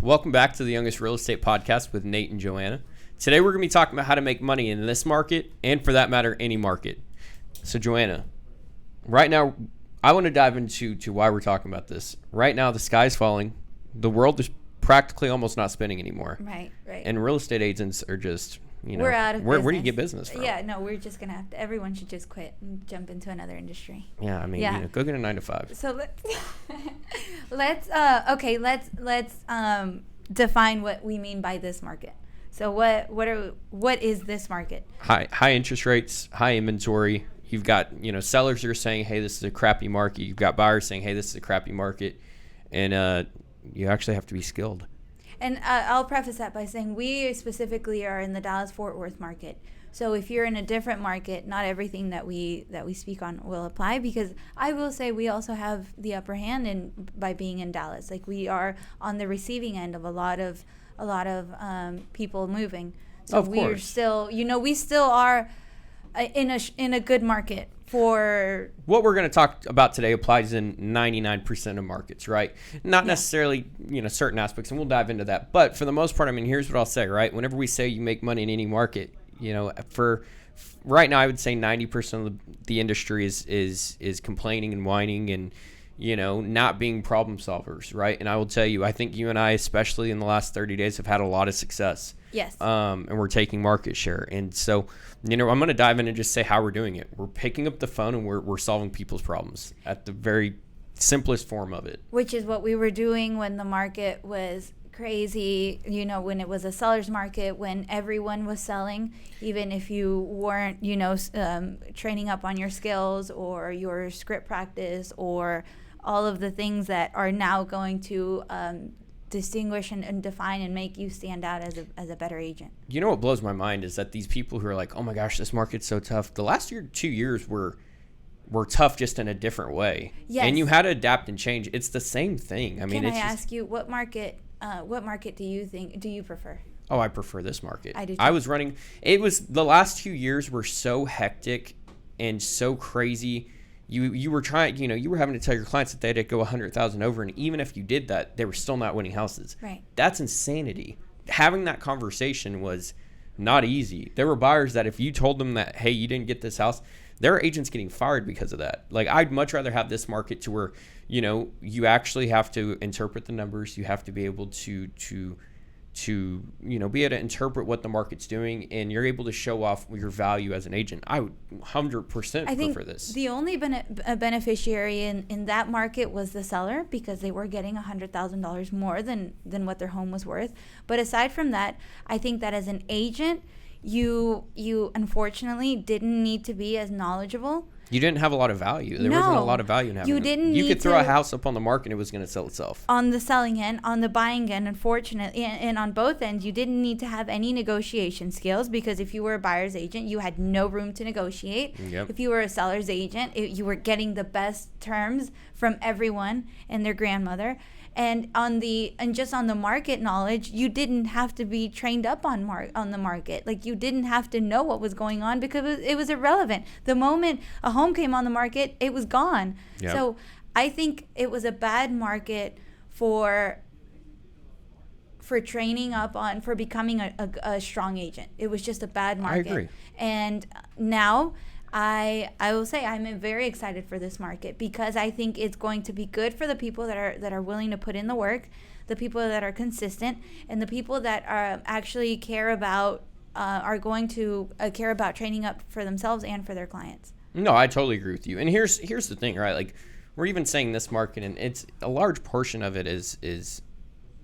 Welcome back to the Youngest Real Estate Podcast with Nate and Johanna. Today we're going to be talking about how to make money in this market and, for that matter, any market. So, Johanna, right now, I want to dive into why we're talking about this. Right now, the sky's falling. The world is practically almost not spinning anymore. Right. And real estate agents are just, we're out of business. Where do you get business from? Yeah, no, we're just going to have to, everyone should just quit and jump into another industry. Yeah, I mean, go get a 9-to-5. So let's define what we mean by this market. So what is this market? High interest rates, high inventory. You've got, sellers that are saying, hey, this is a crappy market. You've got buyers saying, hey, this is a crappy market. And you actually have to be skilled. And I'll preface that by saying we specifically are in the Dallas-Fort Worth market. So if you're in a different market, not everything that we speak on will apply, because I will say we also have the upper hand by being in Dallas. Like, we are on the receiving end of a lot of people moving. So of course. We're still, we still are in a good market. For what we're going to talk about today applies in 99% of markets, right? Not necessarily, certain aspects, and we'll dive into that. But for the most part, I mean, here's what I'll say, right? Whenever we say you make money in any market, for right now, I would say 90% of the industry is complaining and whining and, not being problem solvers, right? And I will tell you, I think you and I, especially in the last 30 days, have had a lot of success. Yes. And we're taking market share. And so, I'm going to dive in and just say how we're doing it. We're picking up the phone and we're solving people's problems at the very simplest form of it. Which is what we were doing when the market was crazy, when it was a seller's market, when everyone was selling, even if you weren't, training up on your skills or your script practice or all of the things that are now going to distinguish and define and make you stand out as a better agent. What blows my mind is that these people who are like, oh my gosh, this market's so tough. The last 2 years were tough, just in a different way. Yes. And you had to adapt and change. It's the same thing. Can I ask you, what market do you prefer? Oh, I prefer this market. I do too. The last 2 years were so hectic and so crazy. You were trying, you were having to tell your clients that they had to go 100,000 over, and even if you did that, they were still not winning houses. Right. That's insanity. Having that conversation was not easy. There were buyers that if you told them that, hey, you didn't get this house, there are agents getting fired because of that. Like, I'd much rather have this market to where, you actually have to interpret the numbers. You have to be able to be able to interpret what the market's doing, and you're able to show off your value as an agent. I would 100% prefer this. The only beneficiary in that market was the seller, because they were getting $100,000 more than what their home was worth. But aside from that, I think that as an agent, you unfortunately didn't need to be as knowledgeable. You didn't have a lot of value. There wasn't a lot of value in having it. You could throw a house up on the market and it was going to sell itself. On the selling end, on the buying end, unfortunately, and on both ends, you didn't need to have any negotiation skills, because if you were a buyer's agent, you had no room to negotiate. Yep. If you were a seller's agent, you were getting the best terms from everyone and their grandmother. And just on the market knowledge, you didn't have to be trained up on the market. Like, you didn't have to know what was going on, because it was irrelevant. The moment a home came on the market, it was gone. Yep. So I think it was a bad market for training up for becoming a strong agent. It was just a bad market. I agree. And now I will say I'm very excited for this market, because I think it's going to be good for the people that are willing to put in the work, the people that are consistent, and the people that are actually are going to care about training up for themselves and for their clients. No, I totally agree with you. And here's the thing, right? Like, we're even saying this market, and it's a large portion of it is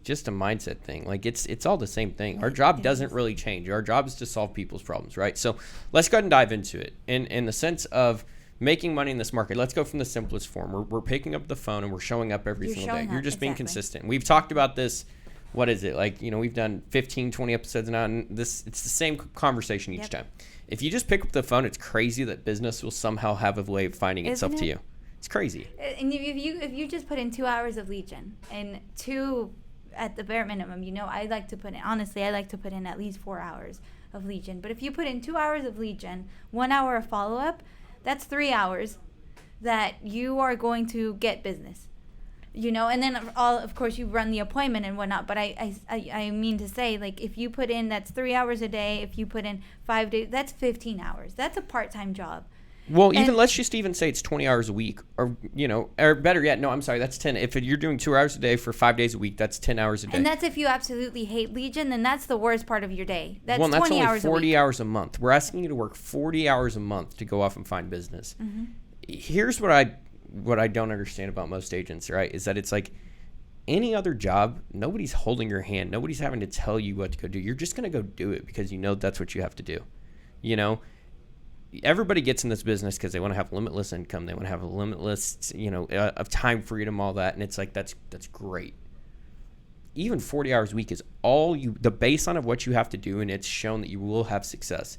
just a mindset thing. Like, it's all the same thing. Our job doesn't really change. Our job is to solve people's problems, right? So let's go ahead and dive into it. In the sense of making money in this market, let's go from the simplest form. We're picking up the phone and we're showing up every single day. You're just being consistent. We've talked about this. What is it? Like, we've done 15, 20 episodes now, and it's the same conversation each time. If you just pick up the phone, it's crazy that business will somehow have a way of finding itself to you. It's crazy. And if you just put in 2 hours of lead gen, and at the bare minimum, I like to put in at least 4 hours of lead gen. But if you put in 2 hours of lead gen, 1 hour of follow-up, that's 3 hours that you are going to get business. And then of course you run the appointment and whatnot. But I mean to say, like, if you put in, that's 3 hours a day. If you put in 5 days, that's 15 hours. That's a part-time job. Well, let's just even say it's 20 hours a week, or or better yet, no, I'm sorry, that's 10. If you're doing 2 hours a day for 5 days a week, that's 10 hours a day. And that's if you absolutely hate Legion, then that's the worst part of your day. That's 20 that's only hours 40 a week. hours a month. We're asking you to work 40 hours a month to go off and find business. Mm-hmm. Here's what I don't understand about most agents, right, is that it's like any other job, nobody's holding your hand. Nobody's having to tell you what to go do. You're just going to go do it because that's what you have to do, Everybody gets in this business because they want to have limitless income. They want to have a limitless, of time freedom, all that. And it's like, that's great. Even 40 hours a week is the baseline of what you have to do. And it's shown that you will have success.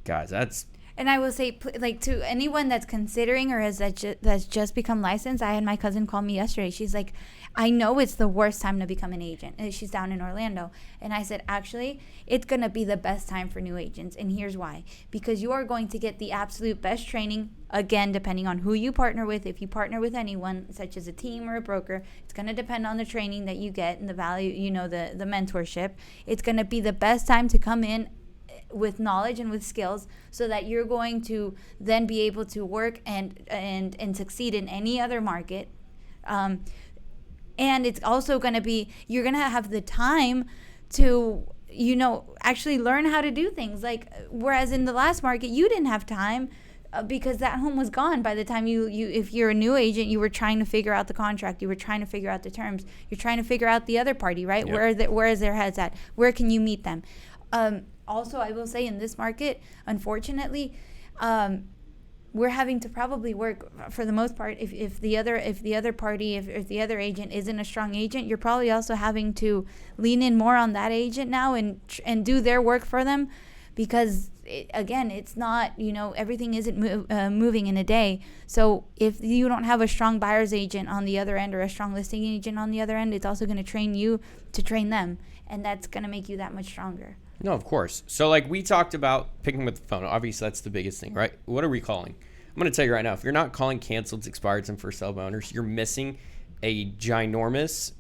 Guys, that's. And I will say, like, to anyone that's considering or that's just become licensed, I had my cousin call me yesterday. She's like, I know it's the worst time to become an agent. And she's down in Orlando. And I said, actually, it's going to be the best time for new agents. And here's why. Because you are going to get the absolute best training, again, depending on who you partner with. If you partner with anyone, such as a team or a broker, it's going to depend on the training that you get and the value, the mentorship. It's going to be the best time to come in with knowledge and with skills, so that you're going to then be able to work and succeed in any other market. And it's also going to be, you're going to have the time to, actually learn how to do things. Like, whereas in the last market, you didn't have time because that home was gone by the time you if you're a new agent, you were trying to figure out the contract, you were trying to figure out the terms, you're trying to figure out the other party, right? Yep. Where is their heads at? Where can you meet them? Also, I will say in this market, unfortunately, we're having to probably work for the most part. If the other party, if the other agent isn't a strong agent, you're probably also having to lean in more on that agent now and do their work for them, because it's not, everything isn't moving in a day. So if you don't have a strong buyer's agent on the other end or a strong listing agent on the other end, it's also going to train you to train them, and that's going to make you that much stronger. No, of course. So, like, we talked about picking up the phone. Obviously, that's the biggest thing, right? What are we calling? I'm going to tell you right now, if you're not calling canceled, expireds, and for sale owners, you're missing a ginormous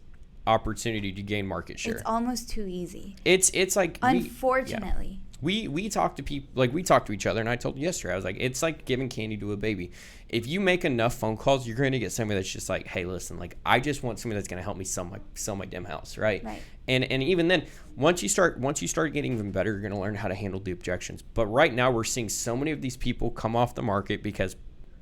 opportunity to gain market share. It's almost too easy. It's like, unfortunately. We talk to people, like, we talk to each other, and I told you yesterday, I was like, it's like giving candy to a baby. If you make enough phone calls, you're going to get somebody that's just like, hey, listen, like, I just want somebody that's going to help me sell my damn house, right? And even then, once you start getting even better, you're going to learn how to handle the objections. But right now, we're seeing so many of these people come off the market because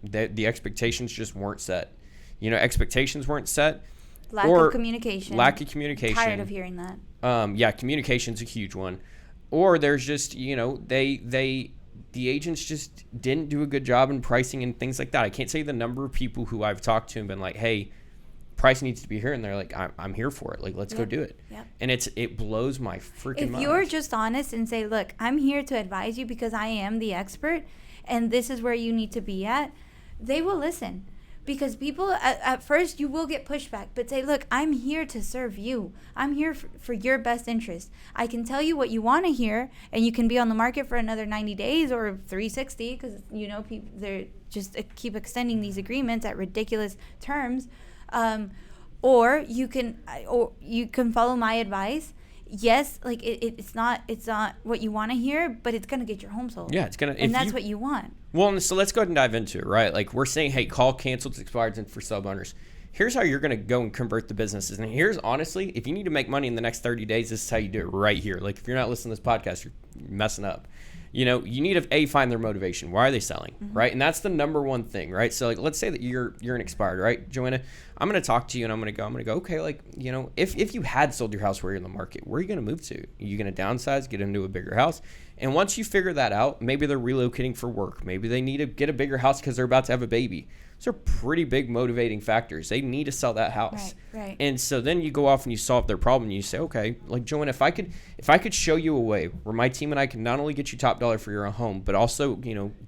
the expectations just weren't set. Expectations weren't set. Lack of communication. Tired of hearing that. Communication's a huge one. Or there's just, the agents just didn't do a good job in pricing and things like that. I can't say the number of people who I've talked to and been like, hey, price needs to be here. And they're like, I'm here for it. Like, let's go do it. Yep. And it blows my freaking mind. If you're just honest and say, look, I'm here to advise you because I am the expert and this is where you need to be at, they will listen. Because people, at first, you will get pushback. But say, look, I'm here to serve you. I'm here for your best interest. I can tell you what you want to hear, and you can be on the market for another 90 days or 360, because, people, they're just keep extending these agreements at ridiculous terms. Or you can follow my advice. Yes, like it's not what you want to hear, but it's gonna get your home sold. Yeah, it's gonna, and that's what you want. Well, so let's go ahead and dive into it, right? Like, we're saying, hey, call canceled, expireds, and for sub owners. Here's how you're gonna go and convert the businesses. And here's, honestly, if you need to make money in the next 30 days, this is how you do it right here. Like, if you're not listening to this podcast, you're messing up. You need to find their motivation. Why are they selling, right? And that's the number one thing, right? So, like, let's say that you're an expired, right, Joanna? I'm going to talk to you, and I'm going to go, okay, like, if you had sold your house where you're in the market, where are you going to move to? Are you going to downsize, get into a bigger house? And once you figure that out, maybe they're relocating for work. Maybe they need to get a bigger house because they're about to have a baby. Those are pretty big motivating factors. They need to sell that house. Right. And so then you go off and you solve their problem. And you say, okay, like, Joanna, if I could show you a way where my team and I can not only get you top dollar for your own home, but also,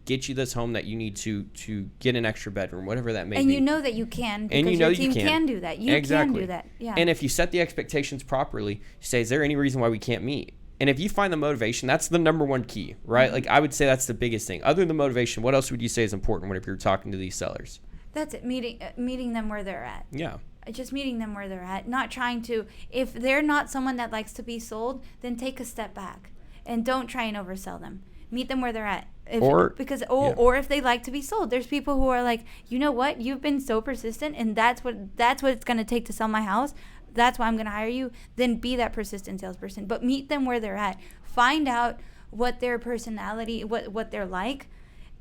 get you this home that you need to get an extra bedroom, whatever that may be. And you know that you can, because your team can do that. You can do that. Yeah. And if you set the expectations properly, you say, is there any reason why we can't meet? And if you find the motivation, that's the number one key, right? Like, I would say that's the biggest thing. Other than motivation, what else would you say is important whenever you're talking to these sellers? That's it. Meeting them where they're at. Yeah. just meeting them where they're at, not trying to, if they're not someone that likes to be sold, then take a step back and don't try and oversell them. Meet them where they're at. Or if they like to be sold. There's people who are like, you know what, you've been so persistent, and that's what it's going to take to sell my house. That's why I'm going to hire you. Then be that persistent salesperson. But meet them where they're at. Find out what their personality, what they're like,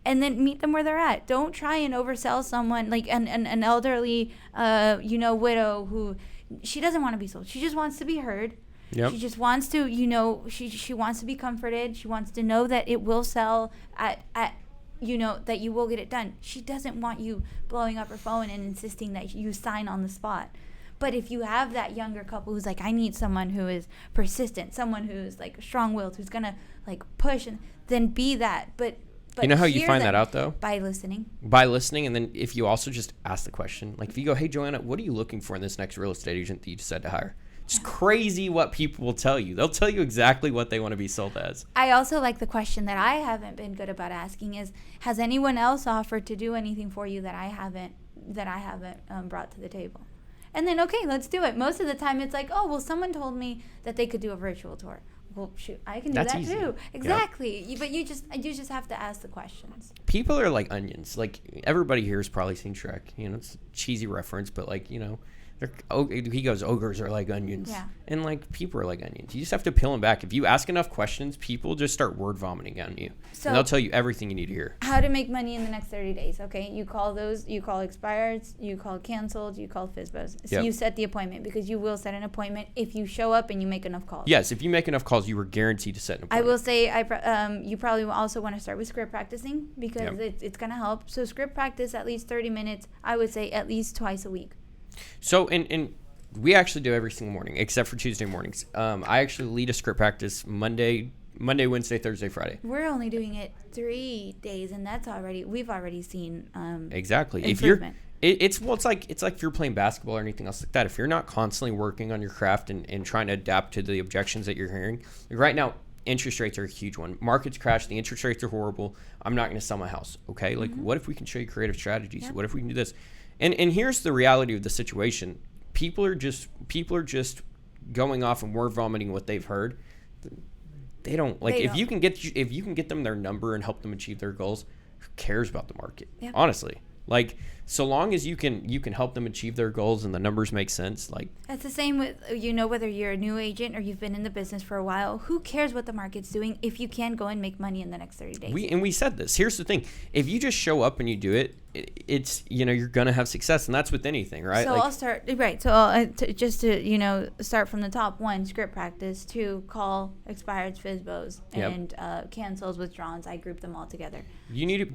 and then meet them where they're at. Don't try and oversell someone like an elderly, widow who she doesn't want to be sold. She just wants to be heard. Yep. She just wants to, she wants to be comforted. She wants to know that it will sell at that you will get it done. She doesn't want you blowing up her phone and insisting that you sign on the spot. But if you have that younger couple who's like, I need someone who is persistent, someone who's like strong-willed, who's gonna like push, and then be that. But you know how you find that out though? By listening. And then if you also just ask the question, like if you go, hey Joanna, what are you looking for in this next real estate agent that you decide to hire? It's crazy what people will tell you. They'll tell you exactly what they want to be sold as. I also like the question that I haven't been good about asking is, has anyone else offered to do anything for you that I haven't brought to the table? And then, okay, let's do it. Most of the time it's like, oh, well, someone told me that they could do a virtual tour. Well, shoot, I can do that easy. Too. Exactly. Yep. But you just have to ask the questions. People are like onions. Like everybody here has probably seen Shrek. It's a cheesy reference, but like, he goes, ogres are like onions. Yeah. And like people are like onions. You just have to peel them back. If you ask enough questions, people just start word vomiting on you. So and they'll tell you everything you need to hear. How to make money in the next 30 days. Okay. You call expireds, you call canceled, you call FSBOs. So you set the appointment, because you will set an appointment if you show up and you make enough calls. Yes. If you make enough calls, you were guaranteed to set an appointment. I will say you probably will also want to start with script practicing, because it's going to help. So script practice at least 30 minutes. I would say at least twice a week. So, and we actually do every single morning, except for Tuesday mornings. I actually lead a script practice Monday, Wednesday, Thursday, Friday. We're only doing it 3 days, and we've already seen exactly. Improvement. If it's like if you're playing basketball or anything else like that. If you're not constantly working on your craft and trying to adapt to the objections that you're hearing, like right now, interest rates are a huge one. Markets crash. The interest rates are horrible. I'm not going to sell my house. Okay, like what if we can show you creative strategies? Yep. What if we can do this? And here's the reality of the situation. People are just going off and word vomiting what they've heard. They don't like if you can get them their number and help them achieve their goals. Who cares about the market? Yep. Honestly, like so long as you can help them achieve their goals and the numbers make sense. Like it's the same with whether you're a new agent or you've been in the business for a while. Who cares what the market's doing if you can go and make money in the next 30 days? We said this. Here's the thing: if you just show up and you do it, it's you're gonna have success, and that's with anything, right? So I'll start right. So I'll, start from the top. 1, script practice. 2, call expireds, FSBOs, and cancels, withdrawals. I group them all together.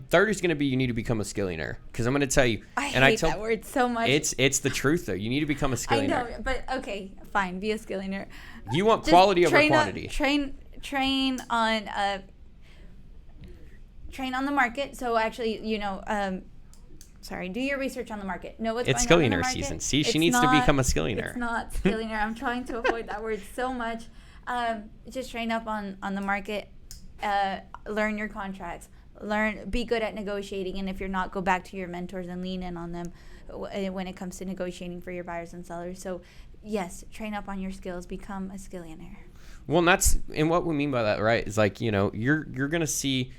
Third is gonna be you need to become a skillionaire, because I'm gonna tell you. I hate that word so much. It's the truth though. You need to become a skillionaire. I know, but okay, fine, be a skillionaire. You want quality over quantity. Train on the market. So actually, do your research on the market. Know what's going on in the market. It's skillionaire season. See, she needs to become a skillionaire. It's not skillionaire. I'm trying to avoid that word so much. Just train up on the market. Learn your contracts. Be good at negotiating. And if you're not, go back to your mentors and lean in on them when it comes to negotiating for your buyers and sellers. So, yes, train up on your skills. Become a skillionaire. Well, and what we mean by that, right, is like, you're going to see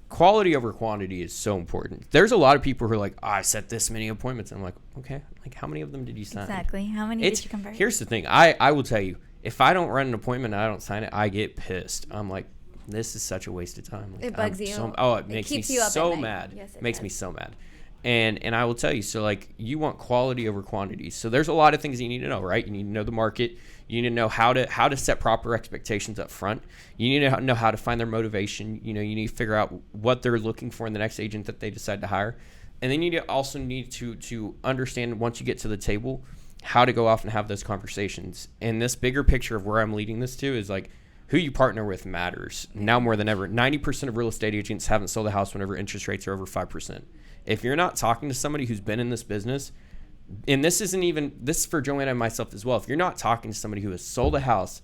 quality over quantity is so important. There's a lot of people who are like, I set this many appointments. And I'm like, okay, like how many of them did you sign? Exactly. How many did you convert? Here's the thing. I will tell you, if I don't run an appointment and I don't sign it, I get pissed. I'm like, this is such a waste of time. Like, it bugs you. It makes me so mad. Yes, it makes me so mad. And I will tell you, so like you want quality over quantity. So there's a lot of things you need to know, right? You need to know the market. You need to know how to set proper expectations up front. You need to know how to find their motivation. You need to figure out what they're looking for in the next agent that they decide to hire. And then you also need to understand, once you get to the table, how to go off and have those conversations. And this bigger picture of where I'm leading this to is like, who you partner with matters now more than ever. 90% of real estate agents haven't sold a house whenever interest rates are over 5%. If you're not talking to somebody who's been in this business, and this is for Joanna and myself as well, if you're not talking to somebody who has sold a house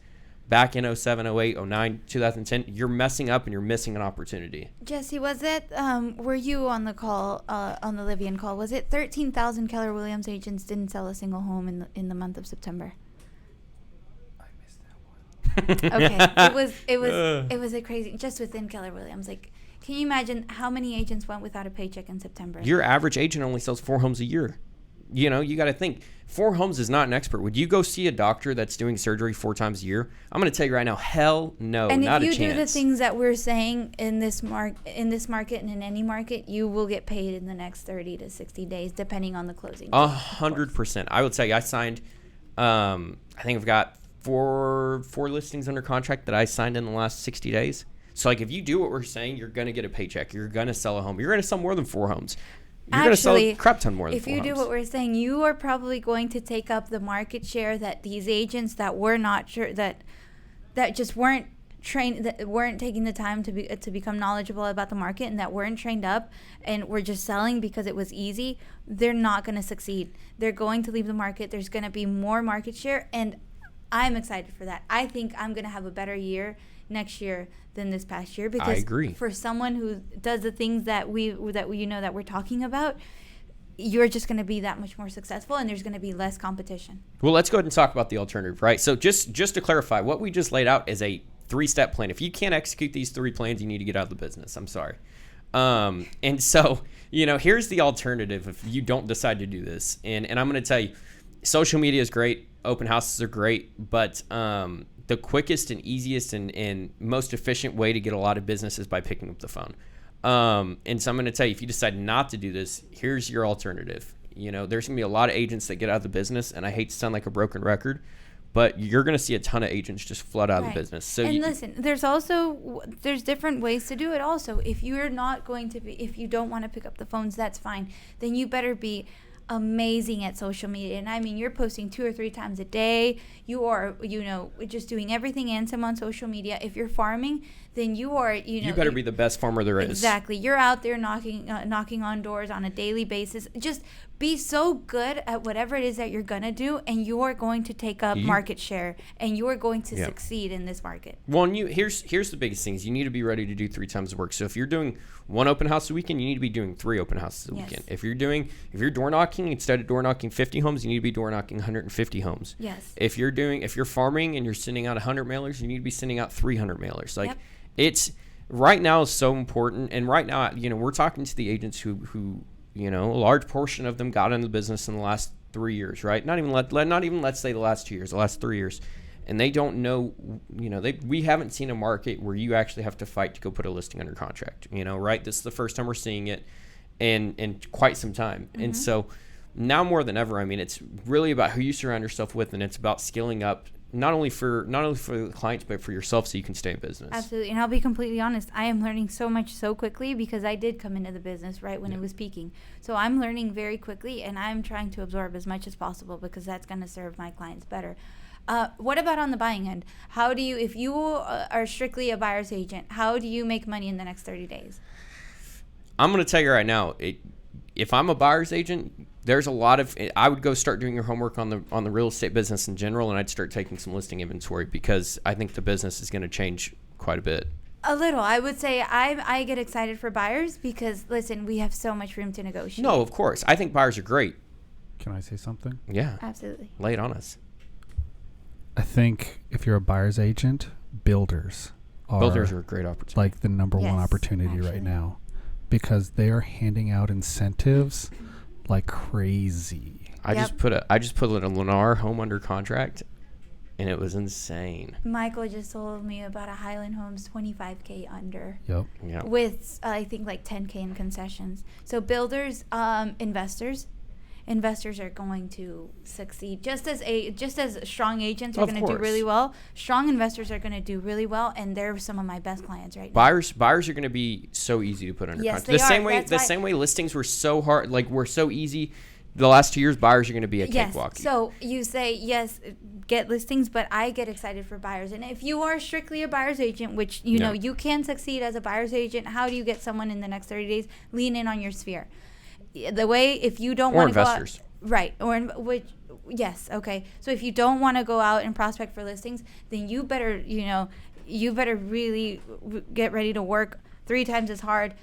back in 07, 08, 09, 2010, you're messing up and you're missing an opportunity. Jesse, was it, were you on the call, on the Livian call, was it 13,000 Keller Williams agents didn't sell a single home in the month of September? I missed that one. Okay, it was a crazy, just within Keller Williams. Like, can you imagine how many agents went without a paycheck in September? Your average agent only sells 4 homes a year. You know, you got to think 4 homes is not an expert. Would you go see a doctor that's doing surgery 4 times a year? I'm going to tell you right now, hell no, and not a chance. And if you do the things that we're saying in this market and in any market, you will get paid in the next 30 to 60 days, depending on the closing. 100%. I would say I signed, I think I've got four listings under contract that I signed in the last 60 days. So, like, if you do what we're saying, you're going to get a paycheck. You're going to sell a home. You're going to sell more than 4 homes. You're going to sell a crap ton more than 4 homes. If you do what we're saying, you are probably going to take up the market share that these agents that were not sure, that just weren't trained, that weren't taking the time to become knowledgeable about the market, and that weren't trained up and were just selling because it was easy. They're not going to succeed. They're going to leave the market. There's going to be more market share, and I'm excited for that. I think I'm going to have a better year next year than this past year, because I agree. For someone who does the things that that we're talking about, you're just going to be that much more successful, and there's going to be less competition. Well, let's go ahead and talk about the alternative, right? So just to clarify, what we just laid out is a 3-step plan. If you can't execute these 3 plans, you need to get out of the business. I'm sorry. And so, you know, here's the alternative if you don't decide to do this. And I'm going to tell you, social media is great. Open houses are great. But the quickest and easiest and most efficient way to get a lot of business is by picking up the phone. And so I'm going to tell you, if you decide not to do this, here's your alternative. You know, there's going to be a lot of agents that get out of the business, and I hate to sound like a broken record, but you're going to see a ton of agents just flood out of the business. So listen, there's different ways to do it also. If you're not going to be, if you don't want to pick up the phones, that's fine. Then you better be amazing at social media. And I mean, you're posting 2 or 3 times a day. You are, just doing everything and some on social media. If you're farming, then you are, you better be the best farmer there is. Exactly. You're out there knocking on doors on a daily basis. Just be so good at whatever it is that you're going to do, and you're going to take up market share, and you're going to succeed in this market. Well, and here's the biggest things. You need to be ready to do 3 times the work. So if you're doing 1 open house a weekend, you need to be doing 3 open houses a weekend. If you're door knocking, instead of door knocking 50 homes, you need to be door knocking 150 homes. Yes. If you're farming and you're sending out 100 mailers, you need to be sending out 300 mailers. Like, it's right now is so important. And right now, we're talking to the agents who a large portion of them got into the business in the last 3 years, right? Not even let's say the last 2 years, the last 3 years. And they don't know, we haven't seen a market where you actually have to fight to go put a listing under contract, right? This is the first time we're seeing it in quite some time. Mm-hmm. And so now more than ever, I mean, it's really about who you surround yourself with, and it's about skilling up not only for the clients, but for yourself, so you can stay in business. Absolutely. And I'll be completely honest, I am learning so much so quickly, because I did come into the business right when it was peaking. So I'm learning very quickly, and I'm trying to absorb as much as possible, because that's going to serve my clients better. What about on the buying end? How do you, if you are strictly a buyer's agent, how do you make money in the next 30 days? I'm going to tell you right now, if I'm a buyer's agent, there's a lot of, I would go start doing your homework on the real estate business in general, and I'd start taking some listing inventory, because I think the business is going to change quite a bit. A little. I would say I get excited for buyers, because, listen, we have so much room to negotiate. No, of course. I think buyers are great. Can I say something? Yeah. Absolutely. Lay it on us. I think if you're a buyer's agent, builders are a great opportunity. Like the number one opportunity right now, because they are handing out incentives like crazy. I just put a Lennar home under contract, and it was insane. Michael just told me about a Highland Homes $25K under. Yep. With I think like $10K in concessions. So builders, investors are going to succeed. Just as strong agents are going to do really well, strong investors are going to do really well, and they're some of my best clients right now. Buyers are going to be so easy to put under contract. The same way listings were so hard, like were so easy. The last 2 years, buyers are going to be a cakewalk. So you say, yes, get listings, but I get excited for buyers. And if you are strictly a buyer's agent, which you can succeed as a buyer's agent, how do you get someone in the next 30 days? Lean in on your sphere. The way, if you don't want to go out, right, or Yes. Okay. So if you don't want to go out and prospect for listings, then you better, you better really get ready to work 3 times as hard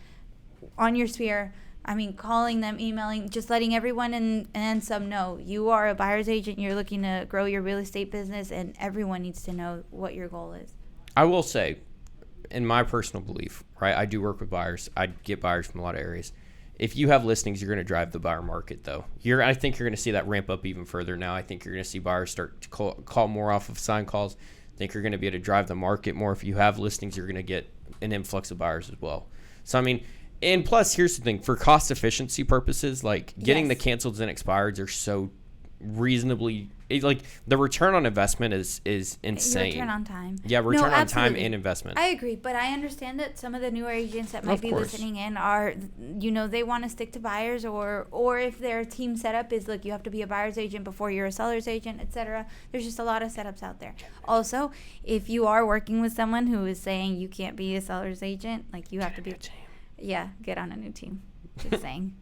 on your sphere. I mean, calling them, emailing, just letting everyone and some know you are a buyer's agent. You're looking to grow your real estate business, and everyone needs to know what your goal is. I will say, in my personal belief, right, I do work with buyers. I get buyers from a lot of areas. If you have listings, you're going to drive the buyer market, though. I think you're going to see that ramp up even further now. I think you're going to see buyers start to call more off of sign calls. I think you're going to be able to drive the market more. If you have listings, you're going to get an influx of buyers as well. So, I mean, and plus, here's the thing. For cost efficiency purposes, like getting the canceleds and expireds are so reasonably, like the return on investment is insane. Return on time. Yeah, return on time and investment. I agree, but I understand that some of the newer agents that might be listening in are, they want to stick to buyers, or if their team setup is like you have to be a buyer's agent before you're a seller's agent, etc. There's just a lot of setups out there. Also, if you are working with someone who is saying you can't be a seller's agent, like you have to be, get on a new team. Just saying.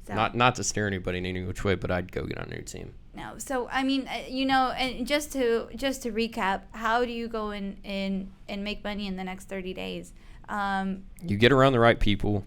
So. Not to steer anybody in any which way, but I'd go get on a new team. No, so I mean, and just to recap, how do you go and make money in the next 30 days? You get around the right people,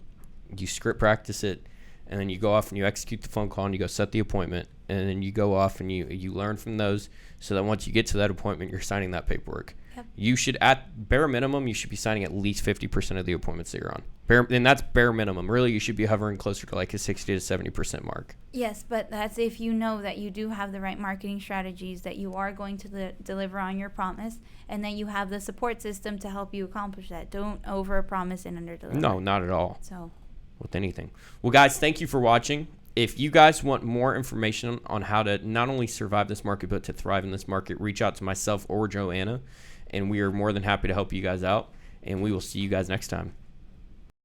you script practice it, and then you go off and you execute the phone call and you go set the appointment, and then you go off and you learn from those, so that once you get to that appointment, you're signing that paperwork. Yep. You should, at bare minimum, you should be signing at least 50% of the appointments that you're on. And that's bare minimum. Really, you should be hovering closer to like a 60 to 70% mark. Yes, but that's if you know that you do have the right marketing strategies, that you are going to deliver on your promise, and that you have the support system to help you accomplish that. Don't over-promise and under-deliver. No, not at all. So, with anything. Well, guys, thank you for watching. If you guys want more information on how to not only survive this market, but to thrive in this market, reach out to myself or Johanna, and we are more than happy to help you guys out, and we will see you guys next time.